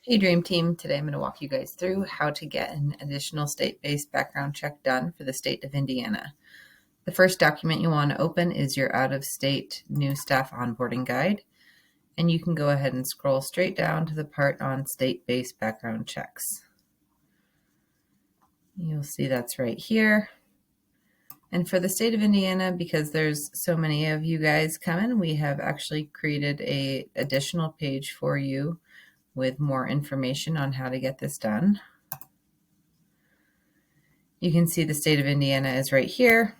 Hey Dream Team, today I'm going to walk you guys through how to get an additional state-based background check done for the state of Indiana. The first document you want to open is your out-of-state new staff onboarding guide, and you can go ahead and scroll straight down to the part on state-based background checks. You'll see that's right here. And for the state of Indiana, because there's so many of you guys coming, we have actually created an additional page for you with more information on how to get this done. You can see the state of Indiana is right here.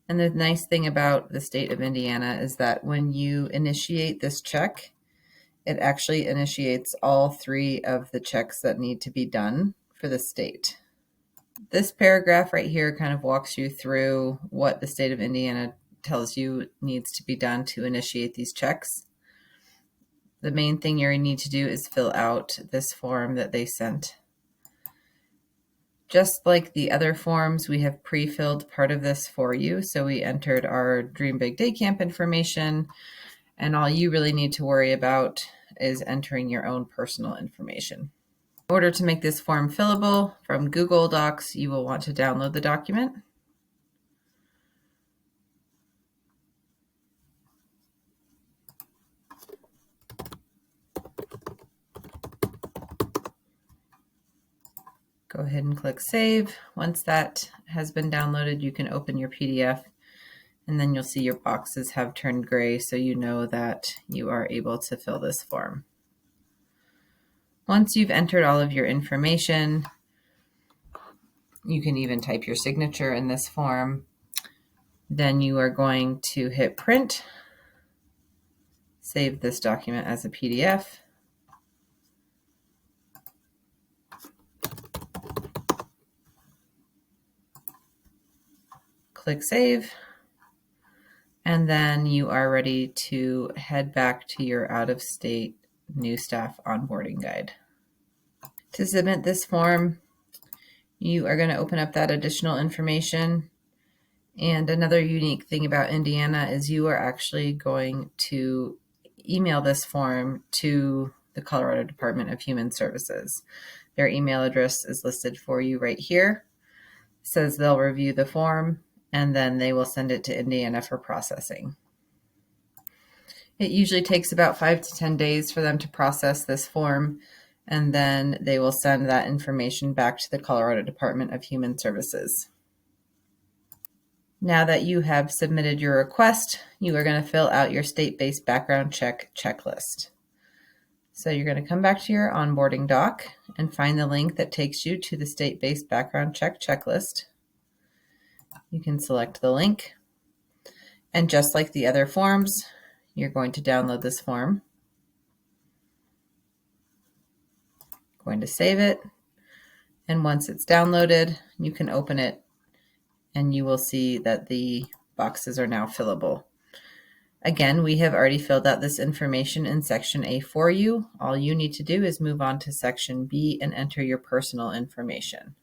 And the nice thing about the state of Indiana is that when you initiate this check, it actually initiates all three of the checks that need to be done for the state. This paragraph right here kind of walks you through what the state of Indiana tells you needs to be done to initiate these checks. The main thing you need to do is fill out this form that they sent. Just like the other forms, we have pre-filled part of this for you. So we entered our Dream Big Day Camp information, and all you really need to worry about is entering your own personal information. In order to make this form fillable from Google Docs, you will want to download the document. Go ahead and click Save. Once that has been downloaded, you can open your PDF, and then you'll see your boxes have turned gray, so you know that you are able to fill this form. Once you've entered all of your information, you can even type your signature in this form. Then you are going to hit print, save this document as a PDF. Click Save, and then you are ready to head back to your out-of-state new staff onboarding guide. To submit this form, you are going to open up that additional information. And another unique thing about Indiana is you are actually going to email this form to the Colorado Department of Human Services. Their email address is listed for you right here. It says they'll review the form, and then they will send it to Indiana for processing. It usually takes about 5 to 10 days for them to process this form, and then they will send that information back to the Colorado Department of Human Services. Now that you have submitted your request, you are going to fill out your state-based background check checklist. So you're going to come back to your onboarding doc and find the link that takes you to the state-based background check checklist. You can select the link, and just like the other forms, you're going to download this form. Going to save it, and once it's downloaded, you can open it, and you will see that the boxes are now fillable. Again, we have already filled out this information in section A for you. All you need to do is move on to section B and enter your personal information.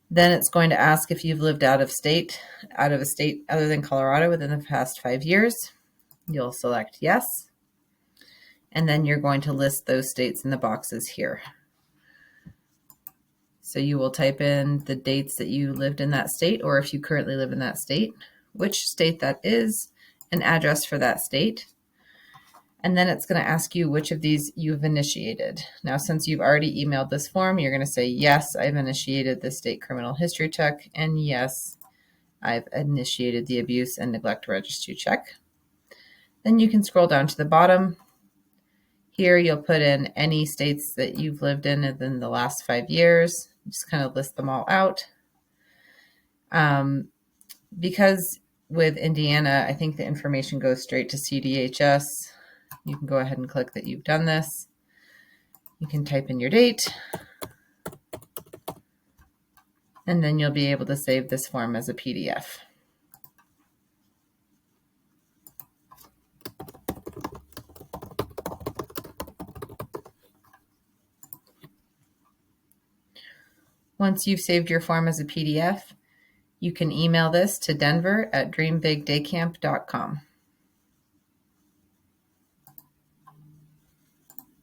Then it's going to ask if you've lived out of a state other than Colorado within the past 5 years. You'll select yes, and then you're going to list those states in the boxes here. So you will type in the dates that you lived in that state, or if you currently live in that state, which state that is, an address for that state. And then it's going to ask you which of these you've initiated. Now, since you've already emailed this form, you're going to say, yes, I've initiated the state criminal history check, and yes, I've initiated the abuse and neglect registry check. Then you can scroll down to the bottom. Here you'll put in any states that you've lived in within the last 5 years. Just kind of list them all out. Because with Indiana, I think the information goes straight to CDHS. You can go ahead and click that you've done this. You can type in your date, and then you'll be able to save this form as a PDF. Once you've saved your form as a PDF, you can email this to Denver@dreambigdaycamp.com.